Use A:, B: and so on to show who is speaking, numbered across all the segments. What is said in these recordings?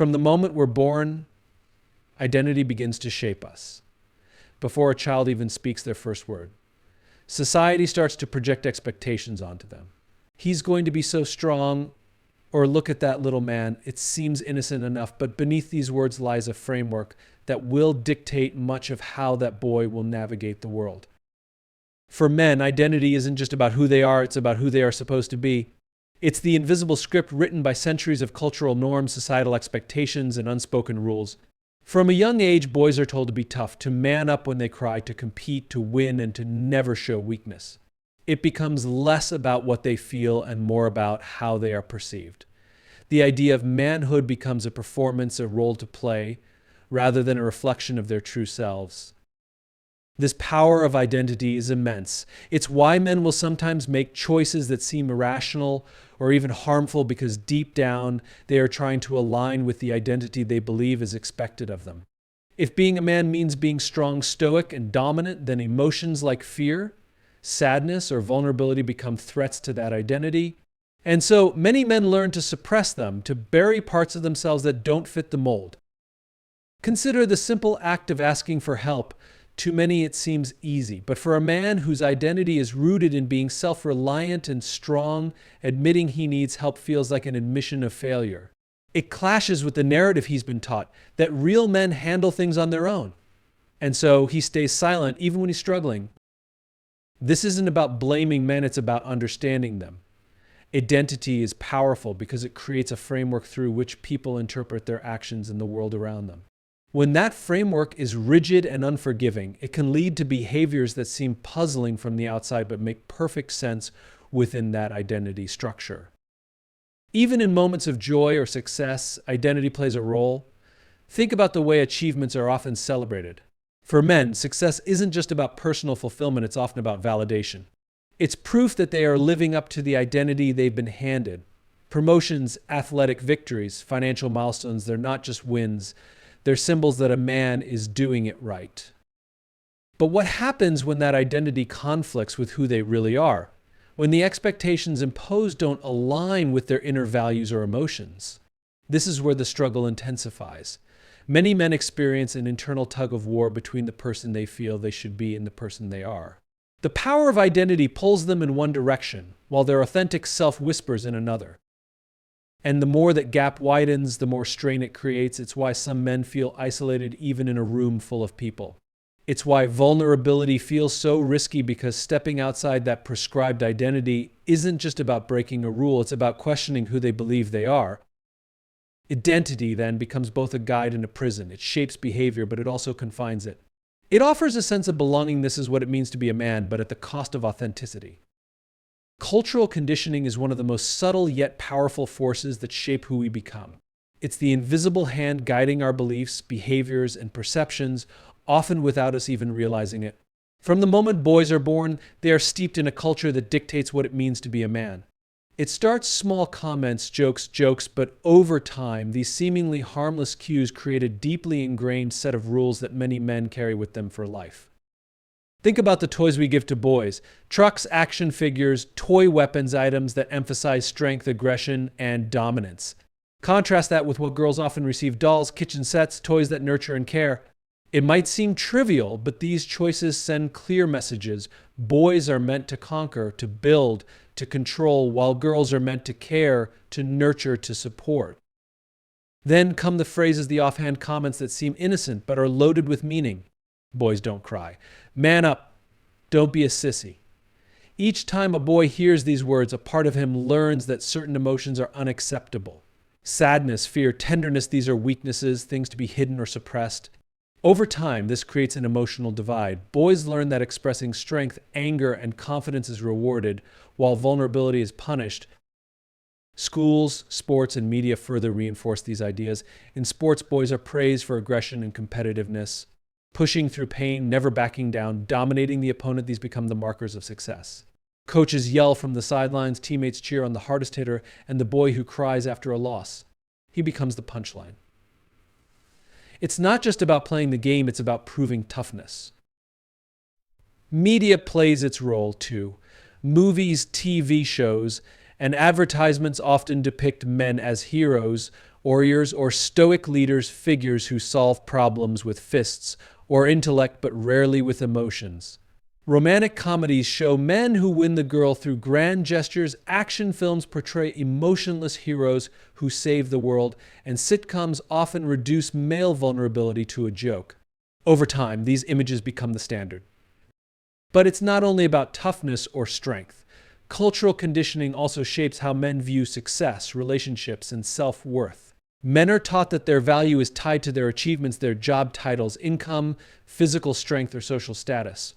A: From the moment we're born, identity begins to shape us, before a child even speaks their first word. Society starts to project expectations onto them. He's going to be so strong, or look at that little man, it seems innocent enough, but beneath these words lies a framework that will dictate much of how that boy will navigate the world. For men, identity isn't just about who they are, it's about who they are supposed to be. It's the invisible script written by centuries of cultural norms, societal expectations, and unspoken rules. From a young age, boys are told to be tough, to man up when they cry, to compete, to win, and to never show weakness. It becomes less about what they feel and more about how they are perceived. The idea of manhood becomes a performance, a role to play, rather than a reflection of their true selves. This power of identity is immense. It's why men will sometimes make choices that seem irrational or even harmful because deep down they are trying to align with the identity they believe is expected of them. If being a man means being strong, stoic, and dominant, then emotions like fear, sadness, or vulnerability become threats to that identity. And so many men learn to suppress them, to bury parts of themselves that don't fit the mold. Consider the simple act of asking for help. To many it seems easy, but for a man whose identity is rooted in being self-reliant and strong, admitting he needs help feels like an admission of failure. It clashes with the narrative he's been taught, that real men handle things on their own. And so he stays silent even when he's struggling. This isn't about blaming men, it's about understanding them. Identity is powerful because it creates a framework through which people interpret their actions in the world around them. When that framework is rigid and unforgiving, it can lead to behaviors that seem puzzling from the outside but make perfect sense within that identity structure. Even in moments of joy or success, identity plays a role. Think about the way achievements are often celebrated. For men, success isn't just about personal fulfillment, it's often about validation. It's proof that they are living up to the identity they've been handed. Promotions, athletic victories, financial milestones, they're not just wins. They're symbols that a man is doing it right. But what happens when that identity conflicts with who they really are? When the expectations imposed don't align with their inner values or emotions? This is where the struggle intensifies. Many men experience an internal tug of war between the person they feel they should be and the person they are. The power of identity pulls them in one direction, while their authentic self whispers in another. And the more that gap widens, the more strain it creates. It's why some men feel isolated even in a room full of people. It's why vulnerability feels so risky, because stepping outside that prescribed identity isn't just about breaking a rule, it's about questioning who they believe they are. Identity then becomes both a guide and a prison. It shapes behavior, but it also confines it. It offers a sense of belonging. This is what it means to be a man, but at the cost of authenticity. Cultural conditioning is one of the most subtle yet powerful forces that shape who we become. It's the invisible hand guiding our beliefs, behaviors, and perceptions, often without us even realizing it. From the moment boys are born, they are steeped in a culture that dictates what it means to be a man. It starts small comments, jokes, but over time, these seemingly harmless cues create a deeply ingrained set of rules that many men carry with them for life. Think about the toys we give to boys. Trucks, action figures, toy weapons items that emphasize strength, aggression, and dominance. Contrast that with what girls often receive: dolls, kitchen sets, toys that nurture and care. It might seem trivial, but these choices send clear messages. Boys are meant to conquer, to build, to control, while girls are meant to care, to nurture, to support. Then come the phrases, the offhand comments that seem innocent but are loaded with meaning. Boys don't cry. Man up. Don't be a sissy. Each time a boy hears these words, a part of him learns that certain emotions are unacceptable. Sadness, fear, tenderness, these are weaknesses, things to be hidden or suppressed. Over time, this creates an emotional divide. Boys learn that expressing strength, anger, and confidence is rewarded, while vulnerability is punished. Schools, sports, and media further reinforce these ideas. In sports, boys are praised for aggression and competitiveness. Pushing through pain, never backing down, dominating the opponent, these become the markers of success. Coaches yell from the sidelines, teammates cheer on the hardest hitter, and the boy who cries after a loss, he becomes the punchline. It's not just about playing the game, it's about proving toughness. Media plays its role too. Movies, TV shows, and advertisements often depict men as heroes, warriors, or stoic leaders, figures who solve problems with fists or intellect but rarely with emotions. Romantic comedies show men who win the girl through grand gestures, action films portray emotionless heroes who save the world, and sitcoms often reduce male vulnerability to a joke. Over time, these images become the standard. But it's not only about toughness or strength. Cultural conditioning also shapes how men view success, relationships, and self-worth. Men are taught that their value is tied to their achievements, their job titles, income, physical strength, or social status.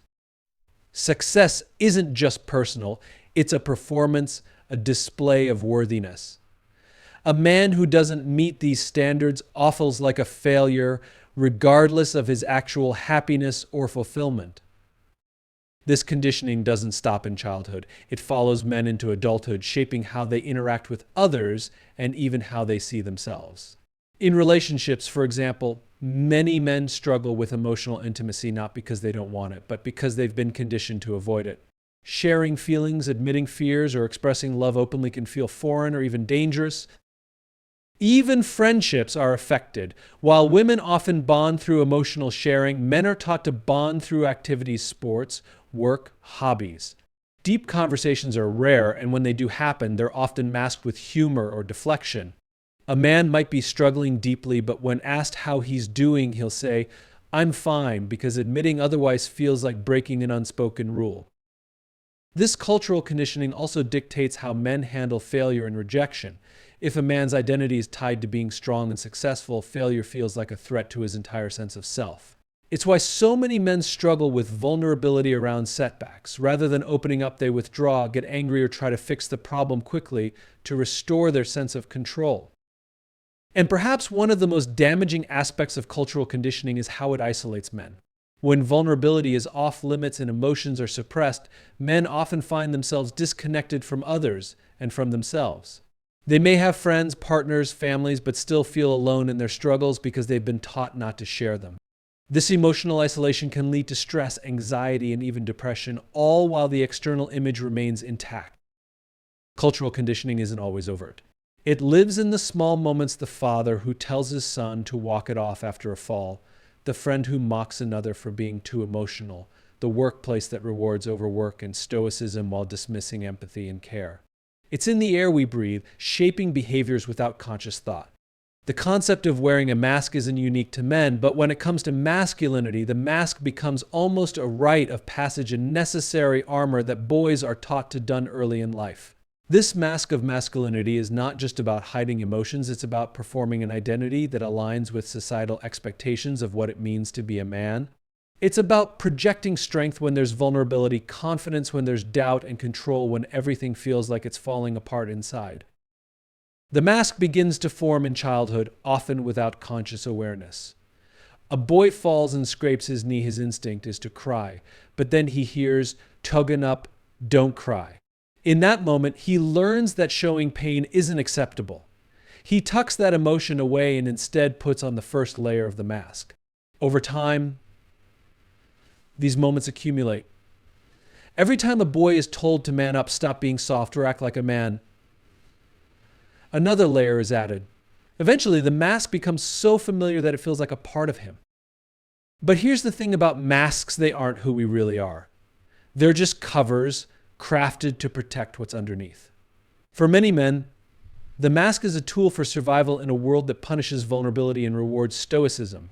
A: Success isn't just personal, it's a performance, a display of worthiness. A man who doesn't meet these standards feels like a failure, regardless of his actual happiness or fulfillment. This conditioning doesn't stop in childhood. It follows men into adulthood, shaping how they interact with others and even how they see themselves. In relationships, for example, many men struggle with emotional intimacy not because they don't want it, but because they've been conditioned to avoid it. Sharing feelings, admitting fears, or expressing love openly can feel foreign or even dangerous. Even friendships are affected. While women often bond through emotional sharing, men are taught to bond through activities, sports, work, hobbies. Deep conversations are rare, and when they do happen, they're often masked with humor or deflection. A man might be struggling deeply, but when asked how he's doing, he'll say, "I'm fine," because admitting otherwise feels like breaking an unspoken rule. This cultural conditioning also dictates how men handle failure and rejection. If a man's identity is tied to being strong and successful, failure feels like a threat to his entire sense of self. It's why so many men struggle with vulnerability around setbacks. Rather than opening up, they withdraw, get angry, or try to fix the problem quickly to restore their sense of control. And perhaps one of the most damaging aspects of cultural conditioning is how it isolates men. When vulnerability is off limits and emotions are suppressed, men often find themselves disconnected from others and from themselves. They may have friends, partners, families, but still feel alone in their struggles because they've been taught not to share them. This emotional isolation can lead to stress, anxiety, and even depression, all while the external image remains intact. Cultural conditioning isn't always overt. It lives in the small moments: the father who tells his son to walk it off after a fall, the friend who mocks another for being too emotional, the workplace that rewards overwork and stoicism while dismissing empathy and care. It's in the air we breathe, shaping behaviors without conscious thought. The concept of wearing a mask isn't unique to men, but when it comes to masculinity, the mask becomes almost a rite of passage, a necessary armor that boys are taught to don early in life. This mask of masculinity is not just about hiding emotions, it's about performing an identity that aligns with societal expectations of what it means to be a man. It's about projecting strength when there's vulnerability, confidence when there's doubt, and control when everything feels like it's falling apart inside. The mask begins to form in childhood, often without conscious awareness. A boy falls and scrapes his knee. His instinct is to cry, but then he hears, "Togen up, don't cry." In that moment, he learns that showing pain isn't acceptable. He tucks that emotion away and instead puts on the first layer of the mask. Over time, these moments accumulate. Every time a boy is told to man up, stop being soft, or act like a man, another layer is added. Eventually, the mask becomes so familiar that it feels like a part of him. But here's the thing about masks: they aren't who we really are. They're just covers crafted to protect what's underneath. For many men, the mask is a tool for survival in a world that punishes vulnerability and rewards stoicism.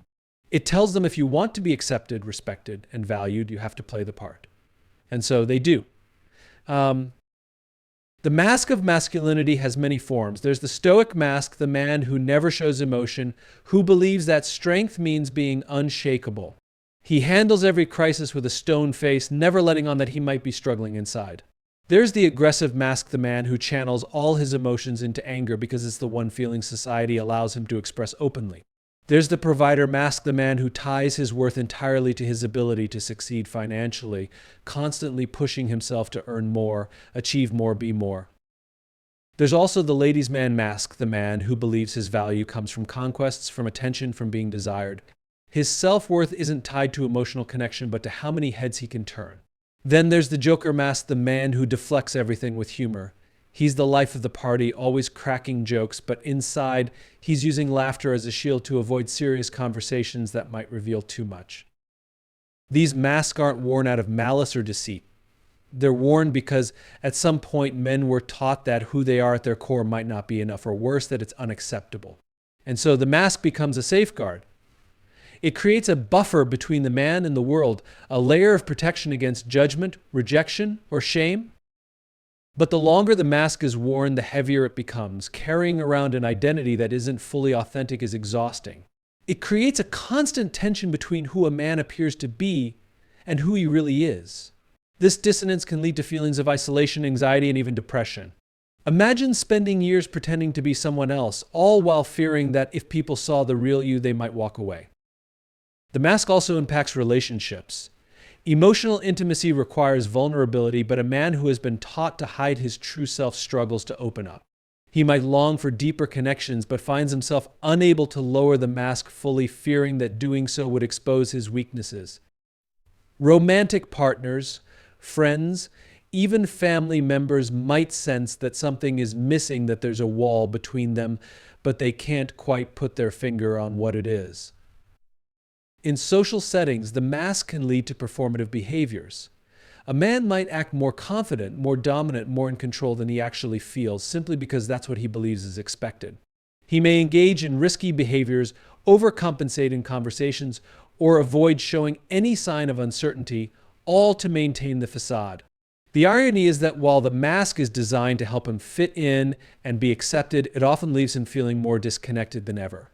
A: It tells them if you want to be accepted, respected, and valued, you have to play the part. And so they do. The mask of masculinity has many forms. There's the stoic mask, the man who never shows emotion, who believes that strength means being unshakable. He handles every crisis with a stone face, never letting on that he might be struggling inside. There's the aggressive mask, the man who channels all his emotions into anger because it's the one feeling society allows him to express openly. There's the provider mask, the man who ties his worth entirely to his ability to succeed financially, constantly pushing himself to earn more, achieve more, be more. There's also the ladies' man mask, the man who believes his value comes from conquests, from attention, from being desired. His self-worth isn't tied to emotional connection, but to how many heads he can turn. Then there's the Joker mask, the man who deflects everything with humor. He's the life of the party, always cracking jokes, but inside, he's using laughter as a shield to avoid serious conversations that might reveal too much. These masks aren't worn out of malice or deceit. They're worn because at some point men were taught that who they are at their core might not be enough, or worse, that it's unacceptable. And so the mask becomes a safeguard. It creates a buffer between the man and the world, a layer of protection against judgment, rejection, or shame. But the longer the mask is worn, the heavier it becomes. Carrying around an identity that isn't fully authentic is exhausting. It creates a constant tension between who a man appears to be and who he really is. This dissonance can lead to feelings of isolation, anxiety, and even depression. Imagine spending years pretending to be someone else, all while fearing that if people saw the real you, they might walk away. The mask also impacts relationships. Emotional intimacy requires vulnerability, but a man who has been taught to hide his true self struggles to open up. He might long for deeper connections, but finds himself unable to lower the mask fully, fearing that doing so would expose his weaknesses. Romantic partners, friends, even family members might sense that something is missing, that there's a wall between them, but they can't quite put their finger on what it is. In social settings, the mask can lead to performative behaviors. A man might act more confident, more dominant, more in control than he actually feels, simply because that's what he believes is expected. He may engage in risky behaviors, overcompensate in conversations, or avoid showing any sign of uncertainty, all to maintain the facade. The irony is that while the mask is designed to help him fit in and be accepted, it often leaves him feeling more disconnected than ever.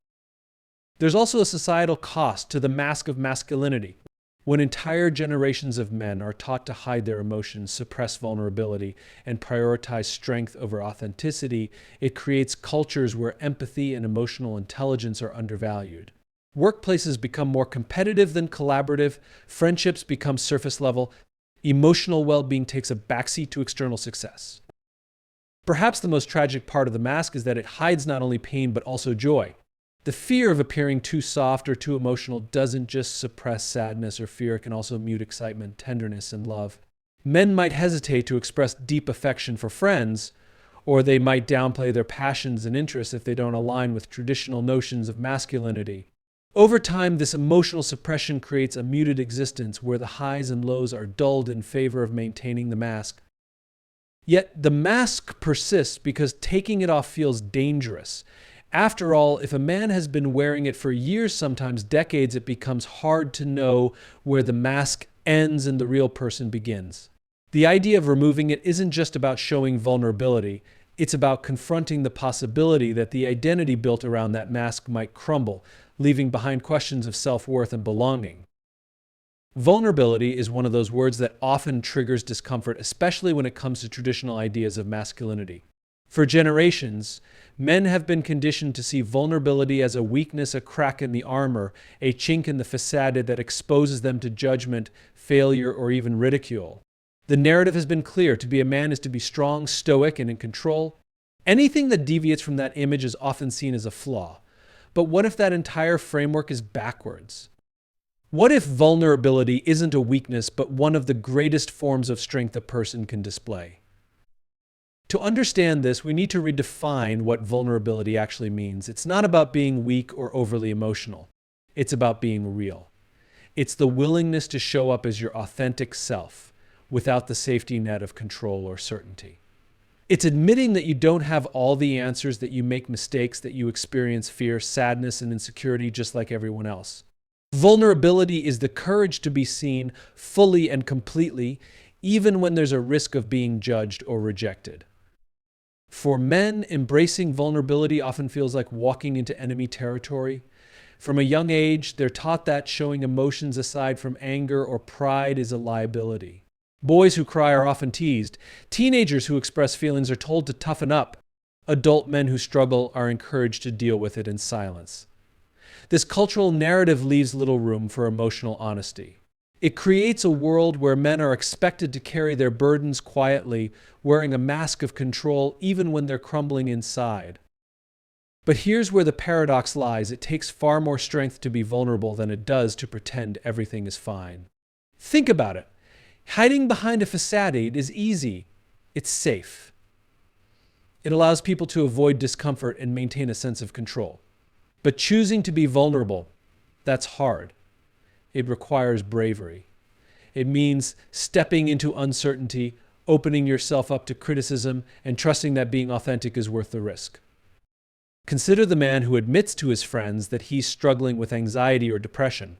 A: There's also a societal cost to the mask of masculinity. When entire generations of men are taught to hide their emotions, suppress vulnerability, and prioritize strength over authenticity, it creates cultures where empathy and emotional intelligence are undervalued. Workplaces become more competitive than collaborative, friendships become surface level, emotional well-being takes a backseat to external success. Perhaps the most tragic part of the mask is that it hides not only pain but also joy. The fear of appearing too soft or too emotional doesn't just suppress sadness or fear, it can also mute excitement, tenderness, and love. Men might hesitate to express deep affection for friends, or they might downplay their passions and interests if they don't align with traditional notions of masculinity. Over time, this emotional suppression creates a muted existence where the highs and lows are dulled in favor of maintaining the mask. Yet the mask persists because taking it off feels dangerous. After all, if a man has been wearing it for years, sometimes decades, it becomes hard to know where the mask ends and the real person begins. The idea of removing it isn't just about showing vulnerability. It's about confronting the possibility that the identity built around that mask might crumble, leaving behind questions of self-worth and belonging. Vulnerability is one of those words that often triggers discomfort, especially when it comes to traditional ideas of masculinity. For generations, men have been conditioned to see vulnerability as a weakness, a crack in the armor, a chink in the facade that exposes them to judgment, failure, or even ridicule. The narrative has been clear: to be a man is to be strong, stoic, and in control. Anything that deviates from that image is often seen as a flaw. But what if that entire framework is backwards? What if vulnerability isn't a weakness, but one of the greatest forms of strength a person can display? To understand this, we need to redefine what vulnerability actually means. It's not about being weak or overly emotional. It's about being real. It's the willingness to show up as your authentic self without the safety net of control or certainty. It's admitting that you don't have all the answers, that you make mistakes, that you experience fear, sadness, and insecurity just like everyone else. Vulnerability is the courage to be seen fully and completely, even when there's a risk of being judged or rejected. For men, embracing vulnerability often feels like walking into enemy territory. From a young age, they're taught that showing emotions aside from anger or pride is a liability. Boys who cry are often teased. Teenagers who express feelings are told to toughen up. Adult men who struggle are encouraged to deal with it in silence. This cultural narrative leaves little room for emotional honesty. It creates a world where men are expected to carry their burdens quietly, wearing a mask of control even when they're crumbling inside. But here's where the paradox lies. It takes far more strength to be vulnerable than it does to pretend everything is fine. Think about it. Hiding behind a facade is easy. It's safe. It allows people to avoid discomfort and maintain a sense of control. But choosing to be vulnerable, that's hard. It requires bravery. It means stepping into uncertainty, opening yourself up to criticism, and trusting that being authentic is worth the risk. Consider the man who admits to his friends that he's struggling with anxiety or depression.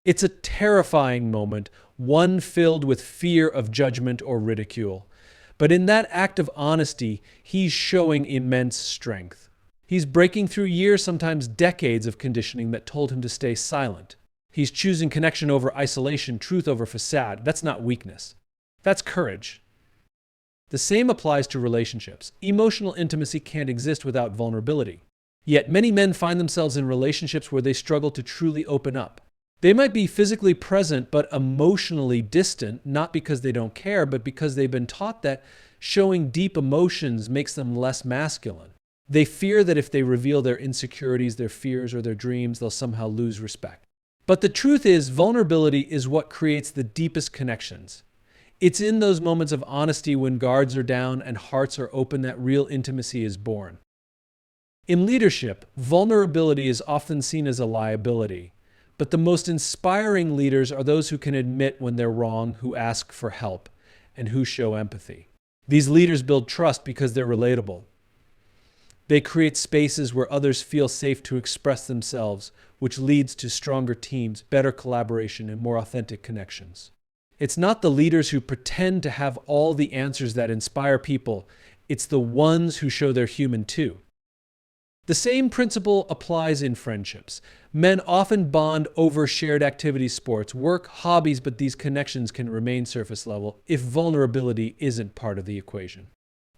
A: It's a terrifying moment, one filled with fear of judgment or ridicule. But in that act of honesty, he's showing immense strength. He's breaking through years, sometimes decades of conditioning that told him to stay silent. He's choosing connection over isolation, truth over facade. That's not weakness. That's courage. The same applies to relationships. Emotional intimacy can't exist without vulnerability. Yet many men find themselves in relationships where they struggle to truly open up. They might be physically present but emotionally distant, not because they don't care, but because they've been taught that showing deep emotions makes them less masculine. They fear that if they reveal their insecurities, their fears, or their dreams, they'll somehow lose respect. But the truth is, vulnerability is what creates the deepest connections. It's in those moments of honesty when guards are down and hearts are open that real intimacy is born. In leadership, vulnerability is often seen as a liability. But the most inspiring leaders are those who can admit when they're wrong, who ask for help, and who show empathy. These leaders build trust because they're relatable. They create spaces where others feel safe to express themselves, which leads to stronger teams, better collaboration, and more authentic connections. It's not the leaders who pretend to have all the answers that inspire people. It's the ones who show they're human too. The same principle applies in friendships. Men often bond over shared activities, sports, work, hobbies, but these connections can remain surface level if vulnerability isn't part of the equation.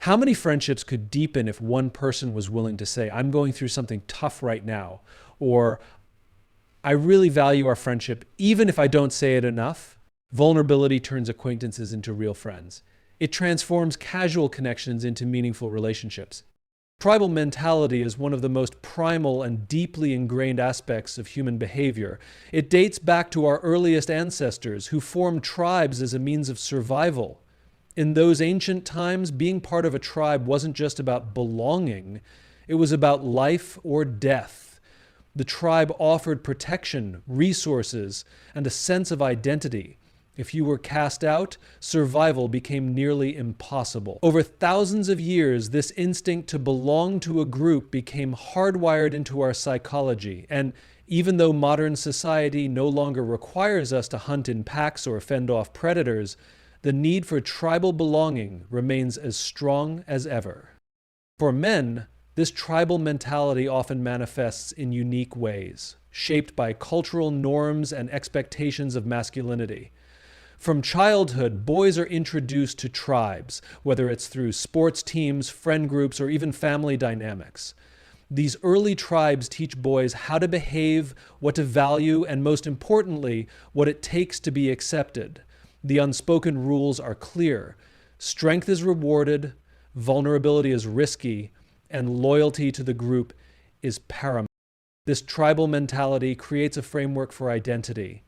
A: How many friendships could deepen if one person was willing to say, "I'm going through something tough right now," or "I really value our friendship, even if I don't say it enough"? Vulnerability turns acquaintances into real friends. It transforms casual connections into meaningful relationships. Tribal mentality is one of the most primal and deeply ingrained aspects of human behavior. It dates back to our earliest ancestors who formed tribes as a means of survival. In those ancient times, being part of a tribe wasn't just about belonging, it was about life or death. The tribe offered protection, resources, and a sense of identity. If you were cast out, survival became nearly impossible. Over thousands of years, this instinct to belong to a group became hardwired into our psychology. And even though modern society no longer requires us to hunt in packs or fend off predators, the need for tribal belonging remains as strong as ever. For men, this tribal mentality often manifests in unique ways, shaped by cultural norms and expectations of masculinity. From childhood, boys are introduced to tribes, whether it's through sports teams, friend groups, or even family dynamics. These early tribes teach boys how to behave, what to value, and most importantly, what it takes to be accepted. The unspoken rules are clear. Strength is rewarded, vulnerability is risky, and loyalty to the group is paramount. This tribal mentality creates a framework for identity.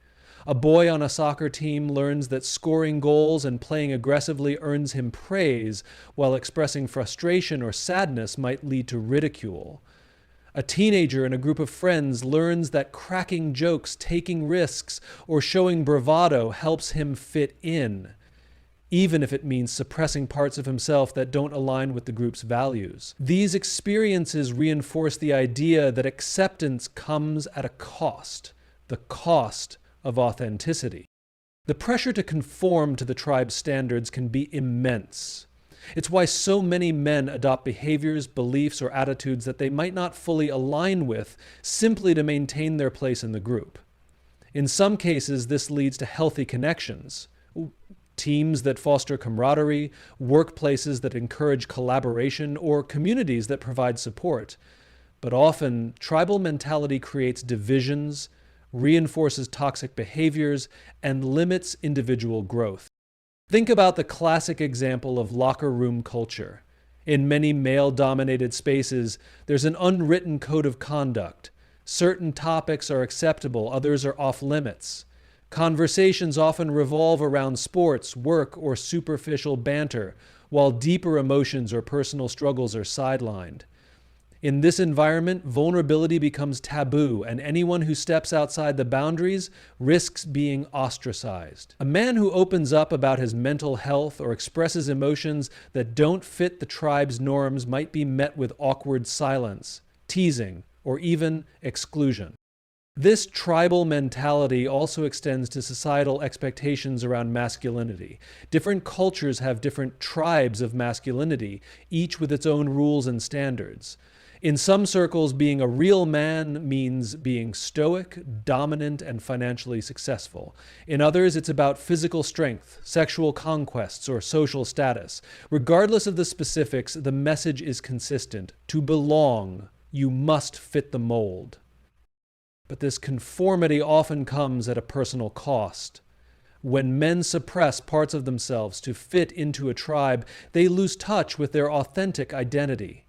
A: A boy on a soccer team learns that scoring goals and playing aggressively earns him praise, while expressing frustration or sadness might lead to ridicule. A teenager in a group of friends learns that cracking jokes, taking risks, or showing bravado helps him fit in, even if it means suppressing parts of himself that don't align with the group's values. These experiences reinforce the idea that acceptance comes at a cost, the cost of authenticity. The pressure to conform to the tribe's standards can be immense. It's why so many men adopt behaviors, beliefs, or attitudes that they might not fully align with simply to maintain their place in the group. In some cases, this leads to healthy connections, teams that foster camaraderie, workplaces that encourage collaboration, or communities that provide support. But often, tribal mentality creates divisions, reinforces toxic behaviors, and limits individual growth. Think about the classic example of locker room culture. In many male-dominated spaces, there's an unwritten code of conduct. Certain topics are acceptable, others are off-limits. Conversations often revolve around sports, work, or superficial banter, while deeper emotions or personal struggles are sidelined. In this environment, vulnerability becomes taboo, and anyone who steps outside the boundaries risks being ostracized. A man who opens up about his mental health or expresses emotions that don't fit the tribe's norms might be met with awkward silence, teasing, or even exclusion. This tribal mentality also extends to societal expectations around masculinity. Different cultures have different tribes of masculinity, each with its own rules and standards. In some circles, being a real man means being stoic, dominant, and financially successful. In others, it's about physical strength, sexual conquests, or social status. Regardless of the specifics, the message is consistent. To belong, you must fit the mold. But this conformity often comes at a personal cost. When men suppress parts of themselves to fit into a tribe, they lose touch with their authentic identity.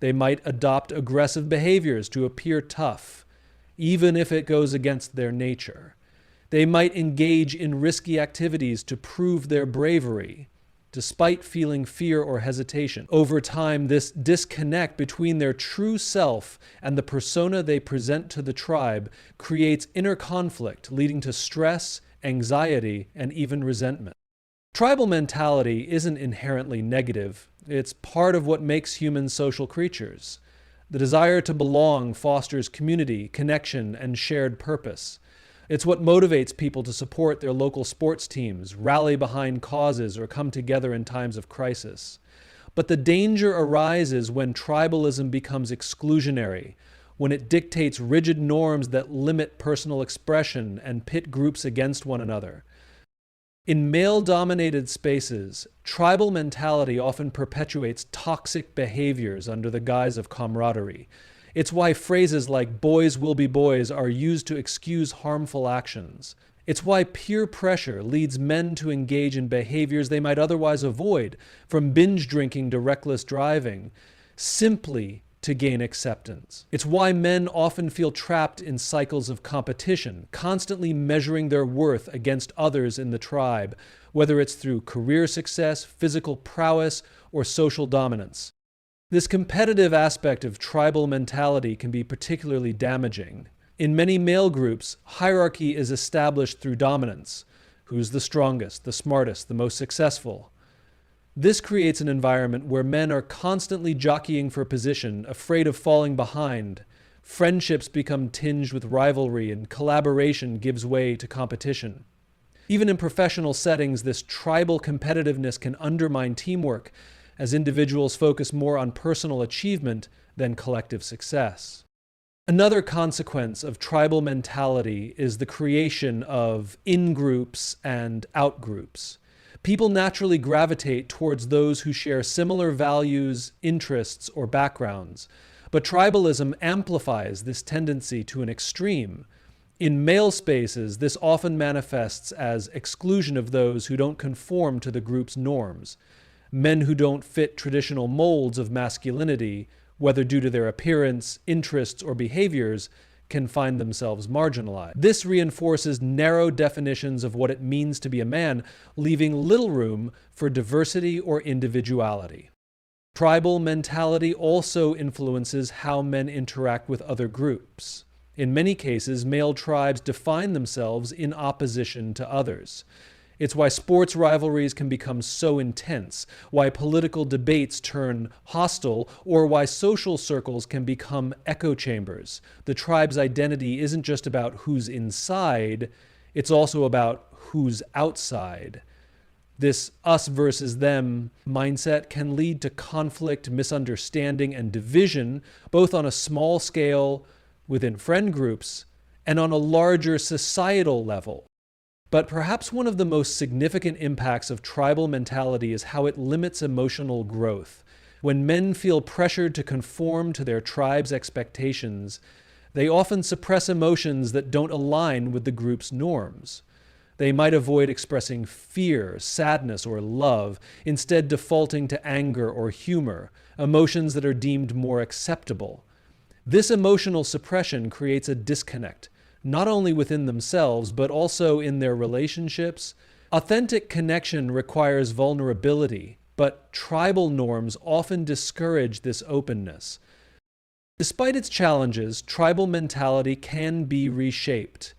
A: They might adopt aggressive behaviors to appear tough, even if it goes against their nature. They might engage in risky activities to prove their bravery, despite feeling fear or hesitation. Over time, this disconnect between their true self and the persona they present to the tribe creates inner conflict, leading to stress, anxiety, and even resentment. Tribal mentality isn't inherently negative. It's part of what makes humans social creatures. The desire to belong fosters community, connection, and shared purpose. It's what motivates people to support their local sports teams, rally behind causes, or come together in times of crisis. But the danger arises when tribalism becomes exclusionary, when it dictates rigid norms that limit personal expression and pit groups against one another. In male-dominated spaces, tribal mentality often perpetuates toxic behaviors under the guise of camaraderie. It's why phrases like "boys will be boys" are used to excuse harmful actions. It's why peer pressure leads men to engage in behaviors they might otherwise avoid, from binge drinking to reckless driving, simply to gain acceptance. It's why men often feel trapped in cycles of competition, constantly measuring their worth against others in the tribe, whether it's through career success, physical prowess, or social dominance. This competitive aspect of tribal mentality can be particularly damaging. In many male groups, hierarchy is established through dominance. Who's the strongest, the smartest, the most successful? This creates an environment where men are constantly jockeying for position, afraid of falling behind. Friendships become tinged with rivalry, and collaboration gives way to competition. Even in professional settings, this tribal competitiveness can undermine teamwork, as individuals focus more on personal achievement than collective success. Another consequence of tribal mentality is the creation of in-groups and out-groups. People naturally gravitate towards those who share similar values, interests, or backgrounds, but tribalism amplifies this tendency to an extreme. In male spaces, this often manifests as exclusion of those who don't conform to the group's norms. Men who don't fit traditional molds of masculinity, whether due to their appearance, interests, or behaviors, can find themselves marginalized. This reinforces narrow definitions of what it means to be a man, leaving little room for diversity or individuality. Tribal mentality also influences how men interact with other groups. In many cases, male tribes define themselves in opposition to others. It's why sports rivalries can become so intense, why political debates turn hostile, or why social circles can become echo chambers. The tribe's identity isn't just about who's inside, it's also about who's outside. This us versus them mindset can lead to conflict, misunderstanding, and division, both on a small scale within friend groups and on a larger societal level. But perhaps one of the most significant impacts of tribal mentality is how it limits emotional growth. When men feel pressured to conform to their tribe's expectations, they often suppress emotions that don't align with the group's norms. They might avoid expressing fear, sadness, or love, instead defaulting to anger or humor, emotions that are deemed more acceptable. This emotional suppression creates a disconnect, not only within themselves, but also in their relationships. Authentic connection requires vulnerability, but tribal norms often discourage this openness. Despite its challenges, tribal mentality can be reshaped.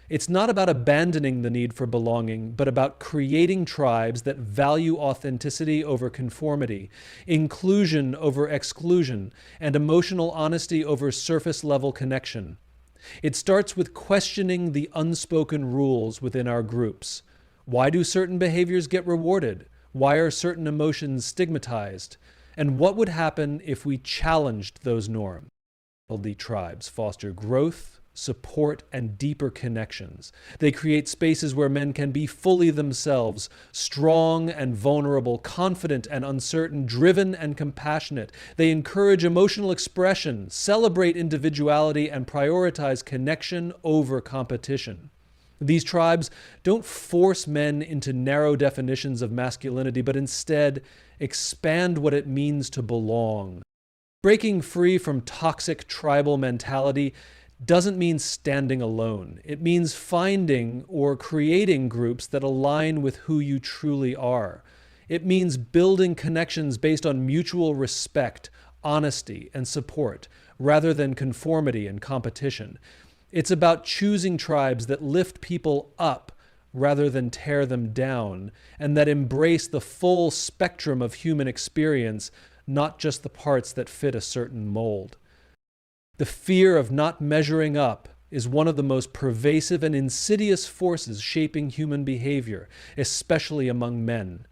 A: It's not about abandoning the need for belonging, but about creating tribes that value authenticity over conformity, inclusion over exclusion, and emotional honesty over surface-level connection. It starts with questioning the unspoken rules within our groups. Why do certain behaviors get rewarded? Why are certain emotions stigmatized? And what would happen if we challenged those norms? Healthy tribes foster growth, support, and deeper connections. They create spaces where men can be fully themselves, strong and vulnerable, confident and uncertain, driven and compassionate. They encourage emotional expression, celebrate individuality, and prioritize connection over competition. These tribes don't force men into narrow definitions of masculinity, but instead expand what it means to belong. Breaking free from toxic tribal mentality doesn't mean standing alone. It means finding or creating groups that align with who you truly are. It means building connections based on mutual respect, honesty, and support, rather than conformity and competition. It's about choosing tribes that lift people up rather than tear them down, and that embrace the full spectrum of human experience, not just the parts that fit a certain mold. The fear of not measuring up is one of the most pervasive and insidious forces shaping human behavior, especially among men.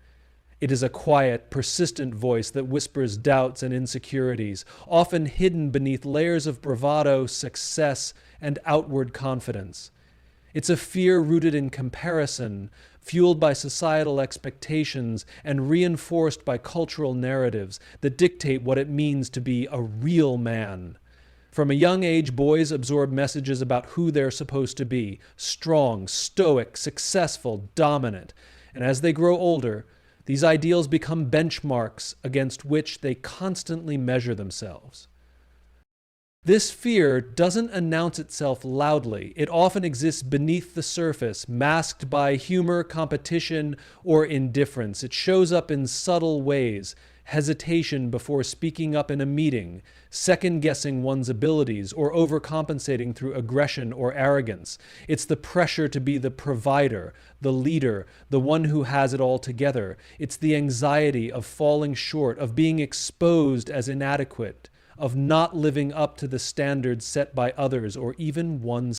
A: It is a quiet, persistent voice that whispers doubts and insecurities, often hidden beneath layers of bravado, success, and outward confidence. It's a fear rooted in comparison, fueled by societal expectations and reinforced by cultural narratives that dictate what it means to be a real man. From a young age, boys absorb messages about who they're supposed to be: strong, stoic, successful, dominant. And as they grow older, these ideals become benchmarks against which they constantly measure themselves. This fear doesn't announce itself loudly. It often exists beneath the surface, masked by humor, competition, or indifference. It shows up in subtle ways: hesitation before speaking up in a meeting, second-guessing one's abilities, or overcompensating through aggression or arrogance. It's the pressure to be the provider, the leader, the one who has it all together. It's the anxiety of falling short, of being exposed as inadequate, of not living up to the standards set by others or even one's.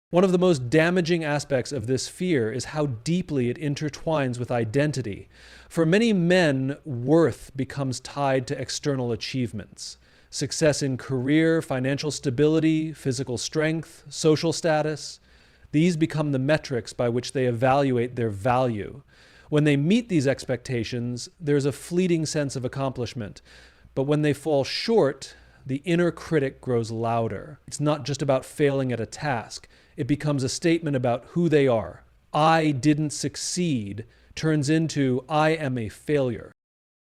A: One of the most damaging aspects of this fear is how deeply it intertwines with identity. For many men, worth becomes tied to external achievements. Success in career, financial stability, physical strength, social status. These become the metrics by which they evaluate their value. When they meet these expectations, there's a fleeting sense of accomplishment. But when they fall short, the inner critic grows louder. It's not just about failing at a task. It becomes a statement about who they are. I didn't succeed turns into I am a failure.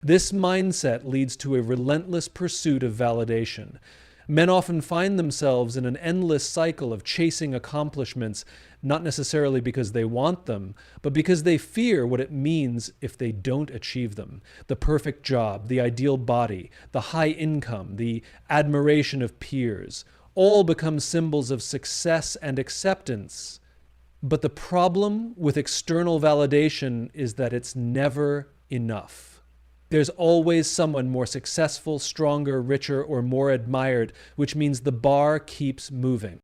A: This mindset leads to a relentless pursuit of validation. Men often find themselves in an endless cycle of chasing accomplishments, not necessarily because they want them, but because they fear what it means if they don't achieve them. The perfect job, the ideal body, the high income, the admiration of peers, all become symbols of success and acceptance. But the problem with external validation is that it's never enough. There's always someone more successful, stronger, richer, or more admired, which means the bar keeps moving.